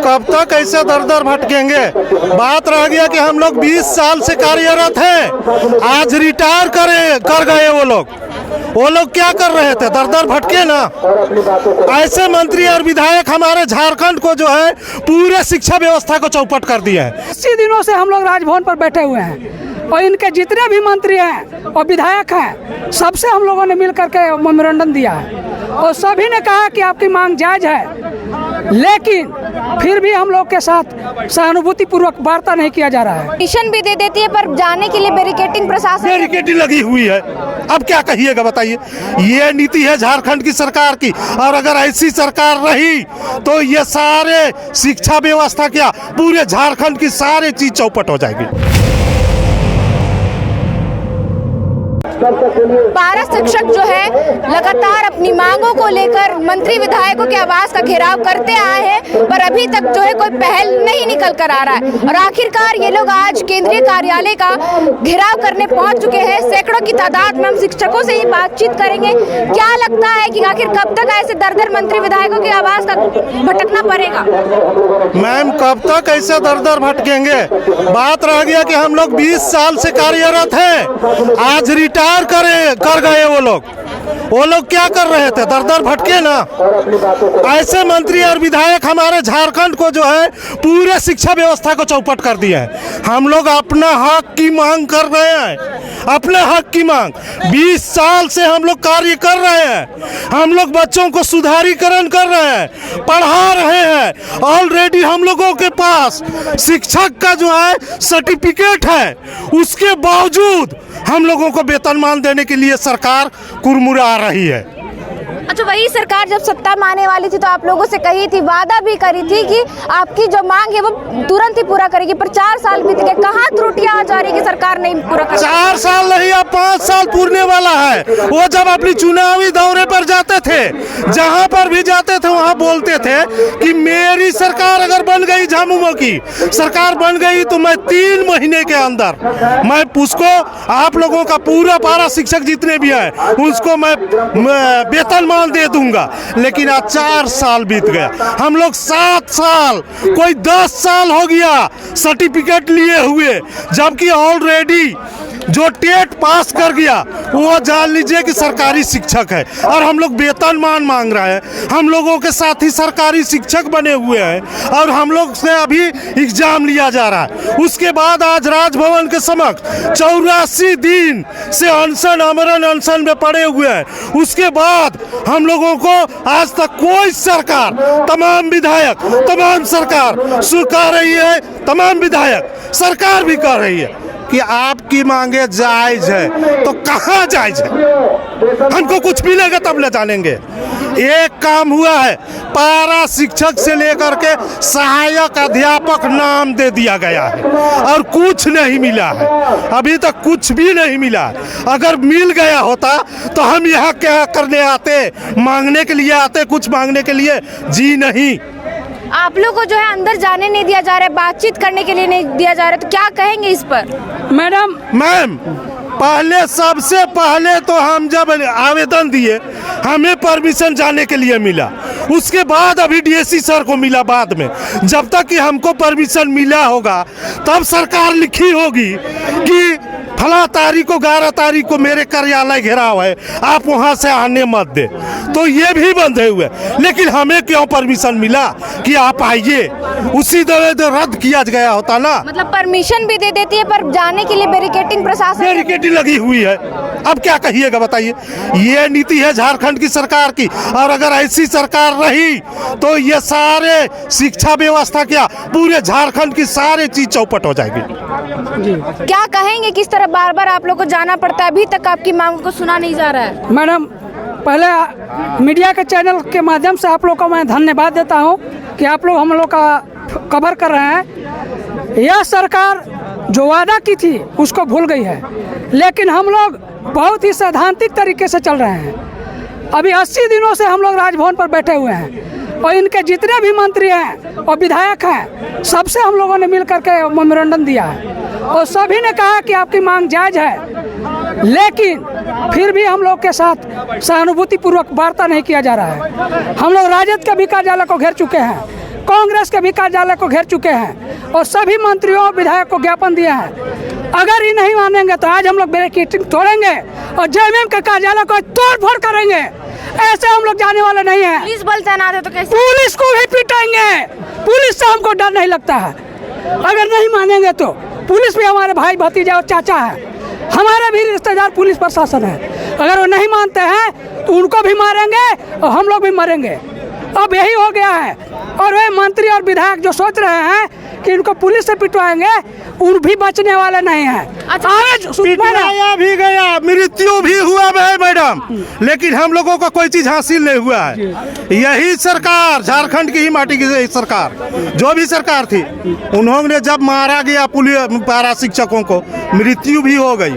कब तक ऐसे दर दर भटकेंगे। बात रह गया कि हम लोग 20 साल से कार्यरत हैं, आज रिटायर कर गए वो लोग क्या कर रहे थे, दर दर भटके ना। ऐसे मंत्री और विधायक हमारे झारखंड को जो है पूरे शिक्षा व्यवस्था को चौपट कर दिया है। 80 दिनों से हम लोग राजभवन पर बैठे हुए हैं और इनके जितने भी मंत्री हैं और विधायक हैं सबसे हम लोगों ने मिल करके मेमोरेंडम दिया है और सभी ने कहा कि आपकी मांग जायज है, लेकिन फिर भी हम लोग के साथ सहानुभूति पूर्वक वार्ता नहीं किया जा रहा है। मिशन भी दे देती है पर जाने के लिए बैरिकेडिंग प्रशासन बैरिकेडिंग लगी हुई है। अब क्या कहिएगा बताइए, ये नीति है झारखंड की सरकार की और अगर ऐसी सरकार रही तो ये सारे शिक्षा व्यवस्था क्या पूरे झारखंड की सारी चीज चौपट हो जाएगी। पारा शिक्षक जो है लगातार अपनी मांगों को लेकर मंत्री विधायकों के आवास का घेराव करते आए हैं, पर अभी तक जो है कोई पहल नहीं निकल कर आ रहा है और आखिरकार ये लोग आज केंद्रीय कार्यालय का घेराव करने पहुंच चुके हैं। सैकड़ों की तादाद में हम शिक्षकों से ही बातचीत करेंगे। क्या लगता है कि आखिर कब तक ऐसे दर मंत्री विधायकों के आवास का भटकना पड़ेगा? मैम, कब तक ऐसे दर दर भटकेंगे। बात रह गया कि हम लोग 20 साल से कार्यरत हैं, आज रिटायर कर गए वो लोग क्या कर रहे थे, दर दर भटके ना। ऐसे मंत्री और विधायक हमारे झारखंड को जो है पूरे शिक्षा व्यवस्था को चौपट कर दिया है। हम लोग अपना हक की मांग कर रहे हैं, अपने हक की मांग 20 साल से हम लोग कार्य कर रहे हैं। हम लोग बच्चों को सुधारीकरण कर रहे हैं, पढ़ा रहे हैं। ऑलरेडी हम लोगों के पास शिक्षक का जो है सर्टिफिकेट है, उसके बावजूद हम लोगों को वेतनमान देने के लिए सरकार कुरमुरा रही है। अच्छा, वही सरकार जब सत्ता में आने वाली थी तो आप लोगों से कही थी, वादा भी करी थी कि आपकी जो मांग है वो तुरंत ही पूरा करेगी, पर 4 साल बीत गए। कहाँ त्रुटियां आ जा रही कि सरकार नहीं पूरा कर? 4 साल नहीं, अब 5 साल पूरने वाला है। वो जब अपनी चुनावी दौरे पर जाते थे, जहां पर भी जाते थे वहां बोलते थे कि मेरी सरकार अगर बन गई, झामुमो की सरकार बन गई तो मैं 3 महीने के अंदर मैं उसको आप लोगों का पूरा पारा शिक्षक जितने भी हैं उसको मैं वेतन दे दूंगा। लेकिन आज 4 साल बीत गया, हम लोग 7 साल, कोई 10 साल हो गया सर्टिफिकेट लिए हुए, जबकि ऑलरेडी जो टेट पास कर गया वो जान लीजिए कि सरकारी शिक्षक है और हम लोग वेतनमान मांग रहे हैं। हम लोगों के साथ ही सरकारी शिक्षक बने हुए हैं और हम लोग से अभी एग्जाम लिया जा रहा है। उसके बाद आज राजभवन के समक्ष 84 दिन से अनशन अमरण अनशन में पड़े हुए हैं। उसके बाद हम लोगों को आज तक कोई सरकार, तमाम विधायक, तमाम सरकार स्वीकार रही है, तमाम विधायक सरकार भी कह रही है कि आपकी मांगे जायज है। तो कहाँ जायज है? हमको कुछ मिलेगा तब ले जानेंगे। एक काम हुआ है, पारा शिक्षक से लेकर के सहायक अध्यापक नाम दे दिया गया है और कुछ नहीं मिला है, अभी तक कुछ भी नहीं मिला। अगर मिल गया होता तो हम यहाँ क्या करने आते, मांगने के लिए आते, कुछ मांगने के लिए जी नहीं। आप लोग को जो है अंदर जाने नहीं दिया जा रहा है, बातचीत करने के लिए नहीं दिया जा रहा है, तो क्या कहेंगे इस पर? मैम, पहले सबसे पहले तो हम जब आवेदन दिए हमें परमिशन जाने के लिए मिला, उसके बाद अभी डीएससी सर को मिला बाद में। जब तक कि हमको परमिशन मिला होगा तब सरकार लिखी होगी कि फला तारीख को 11 तारीख को मेरे कार्यालय घेराव है, आप वहां से आने मत दे, तो ये भी बंधे हुए। लेकिन हमें क्यों परमिशन मिला कि आप आइए? उसी तरह रद्द किया गया होता ना। मतलब परमिशन भी दे देती है पर जाने के लिए बैरिकेडिंग प्रशासन बैरिकेडिंग लगी हुई है। अब क्या कहिएगा बताइए, ये नीति है झारखंड की सरकार की और अगर ऐसी सरकार रही तो ये सारे शिक्षा व्यवस्था क्या पूरे झारखंड की सारी चीज चौपट हो जाएगी। क्या कहेंगे, किस तरह बार बार आप लोग को जाना पड़ता है, अभी तक आपकी मांगों को सुना नहीं जा रहा है? मैडम, पहले मीडिया के चैनल के माध्यम से आप लोग को मैं धन्यवाद देता हूं कि आप लोग हम लोग का कवर कर रहे हैं। यह सरकार जो वादा की थी उसको भूल गई है, लेकिन हम लोग बहुत ही सैद्धांतिक तरीके से चल रहे हैं। अभी 80 दिनों से हम लोग राजभवन पर बैठे हुए हैं और इनके जितने भी मंत्री हैं और विधायक हैं सबसे हम लोगों ने मिल करके मेमोरेंडम दिया है और सभी ने कहा कि आपकी मांग जायज है, लेकिन फिर भी हम लोग के साथ सहानुभूति पूर्वक वार्ता नहीं किया जा रहा है। हम लोग राजद के भी कार्यालय को घेर चुके हैं, कांग्रेस के भी कार्यालय को घेर चुके हैं और सभी मंत्रियों और विधायक को ज्ञापन दिया है। अगर ये नहीं मानेंगे तो आज हम लोग बैरिकेडिंग तोड़ेंगे और जेएमएम के कार्यालय को तोड़ फोड़ करेंगे। ऐसे हम लोग जाने वाले नहीं हैं। पुलिस बल तैनात है तो कैसे? पुलिस को भी पिटाएंगे। पुलिस से हमको डर नहीं लगता है। अगर नहीं मानेंगे तो पुलिस भी हमारे भाई भतीजा और चाचा है, हमारे भी रिश्तेदार पुलिस प्रशासन है। अगर वो नहीं मानते हैं तो उनको भी मारेंगे और हम लोग भी मरेंगे। अब यही हो गया है। और वे मंत्री और विधायक जो सोच रहे हैं कि इनको पुलिस से पिटवाएंगे, उन भी बचने वाले नहीं हैं। पिटवाया भी गया, मृत्यु भी हुआ है मैडम, लेकिन हम लोगों को कोई चीज हासिल नहीं हुआ है। यही सरकार, झारखंड की ही माटी की सरकार, जो भी सरकार थी, उन्होंने जब मारा गया पुलिस पारा शिक्षकों को, मृत्यु भी हो गई।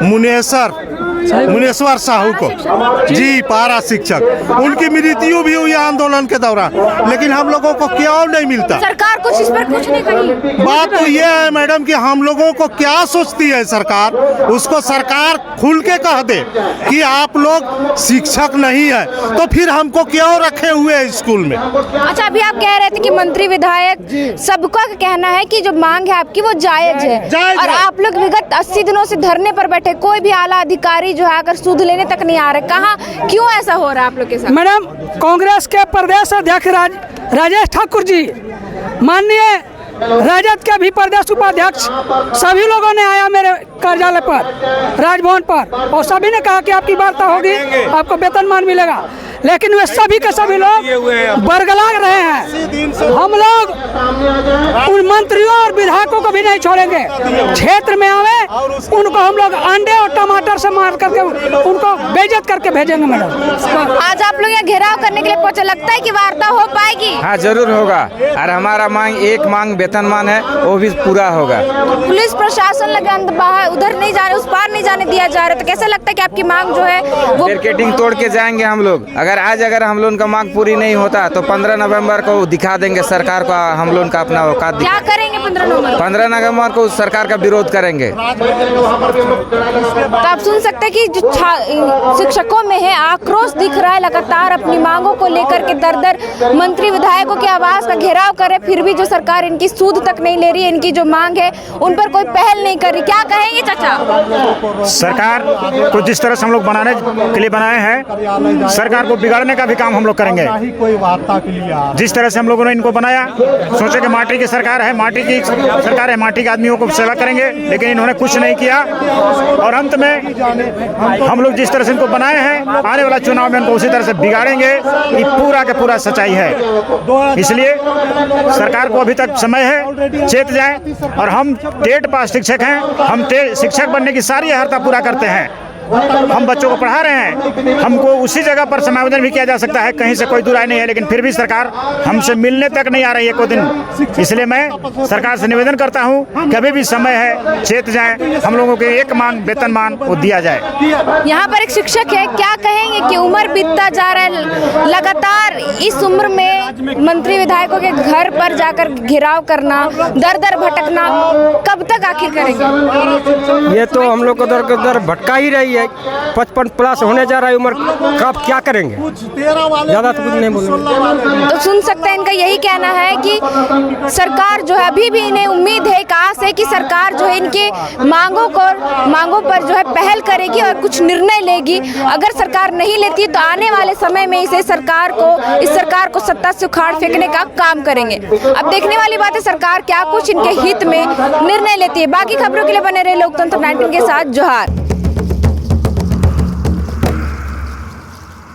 मुनेश्वर साहू को, जी, पारा शिक्षक, उनकी मृत्यु भी हुई आंदोलन के दौरान, लेकिन हम लोगों को क्यों नहीं मिलता? सरकार कुछ इस पर कुछ नहीं कही। बात तो ये है मैडम कि हम लोगों को क्या सोचती है सरकार, उसको सरकार खुल के कह दे कि आप लोग शिक्षक नहीं है तो फिर हमको क्यों रखे हुए हैं स्कूल में। अच्छा, अभी आप कह रहे थे कि मंत्री विधायक सबका कहना है कि जो मांग है आपकी वो जायज है, और आप लोग विगत 80 दिनों से धरने पर बैठे, कोई भी आला अधिकारी जो है अगर सूद लेने तक नहीं आ रहे, कहाँ क्यों ऐसा हो रहा है आप लोग के साथ? मैडम, कांग्रेस के प्रदेश अध्यक्ष राजेश ठाकुर जी, माननीय राजद के भी प्रदेश उपाध्यक्ष, सभी लोगों ने आया मेरे कार्यालय पर, राजभवन पर, और सभी ने कहा कि आपकी वार्ता होगी, आपको वेतनमान मिलेगा। लेकिन वे सभी के सभी लोग बरगला रहे हैं। हम लोग उन मंत्रियों और विधायकों को भी नहीं छोड़ेंगे। क्षेत्र में आवे उनको हम लोग अंडे और टमाटर से मार करके उनको बेइज्जत करके भेजेंगे। मैडम, आज आप लोग यहाँ घेराव करने के लिए पहुंचे, लगता है कि वार्ता हो पाएगी? हाँ, जरूर होगा। और हमारा एक मांग वेतनमान है, वो भी पूरा होगा। पुलिस प्रशासन लगे बाहर, उधर नहीं जाने, उस पार नहीं जाने दिया जा रहा, तो कैसे लगता है कि आपकी मांग जो है वो बैरिकेडिंग तोड़ के जाएंगे हम लोग। अगर हम लोगों का मांग पूरी नहीं होता तो 15 नवंबर को दिखा देंगे सरकार को हम लोगों का अपना औकात। क्या करेंगे 15 नवंबर को सरकार का विरोध करेंगे। तो आप सुन सकते हैं कि जो शिक्षकों में है आक्रोश दिख रहा है, लगातार अपनी मांगों को लेकर के दर मंत्री विधायकों के आवास का घेराव करे, फिर भी जो सरकार इनकी सूद तक नहीं ले रही है, इनकी जो मांग है उन पर कोई पहल नहीं कर रही। क्या कहेंगे चाचा? सरकार को जिस तरह से हम लोग बनाने के लिए बनाए हैं, सरकार को बिगाड़ने का भी काम हम लोग करेंगे। कोई वार्ता के लिए जिस तरह से हम लोगों ने इनको बनाया, सोचे कि माटी की सरकार है, माटी की सरकार है, माटी के आदमियों को सेवा करेंगे, लेकिन इन्होंने कुछ नहीं किया। और अंत में हम लोग जिस तरह से इनको बनाए हैं, आने वाला चुनाव में इनको उसी तरह से बिगाड़ेंगे। ये पूरा का पूरा सच्चाई है। इसलिए सरकार को अभी तक समय है, चेत जाए। और हम टेट पास शिक्षक हैं, हम शिक्षक बनने की सारी अर्हता पूरा करते हैं। हम बच्चों को पढ़ा रहे हैं, हमको उसी जगह पर समायोजन भी किया जा सकता है, कहीं से कोई दुराई नहीं है, लेकिन फिर भी सरकार हमसे मिलने तक नहीं आ रही है कोई दिन। इसलिए मैं सरकार से निवेदन करता हूं, कभी भी समय है, चेत जाए, हम लोगों के एक मांग वेतनमान वो दिया जाए। यहाँ पर एक शिक्षक है, क्या कहेंगे कि उम्र बीतता जा रहा है, लगातार इस उम्र में मंत्री विधायकों के घर पर जाकर घेराव करना, दर भटकना, कब तक आखिर करेंगे? ये तो हम लोग को दर भटका ही रही है। 55 प्लस होने जा रहा है उम्र, कब क्या करेंगे? ज्यादा तो कुछ नहीं बोलेंगे। तो सुन सकते हैं, इनका यही कहना है कि सरकार जो है, अभी भी इन्हें उम्मीद है, एक आस है कि सरकार जो है इनके मांगों पर जो है पहल करेगी और कुछ निर्णय लेगी। अगर सरकार नहीं लेती तो आने वाले समय में इस सरकार को सत्ता से उखाड़ फेंकने का काम करेंगे। अब देखने वाली बात है सरकार क्या कुछ इनके हित में निर्णय लेती है। बाकी खबरों के लिए बने रहे लोकतंत्र 19 के साथ। जोहार।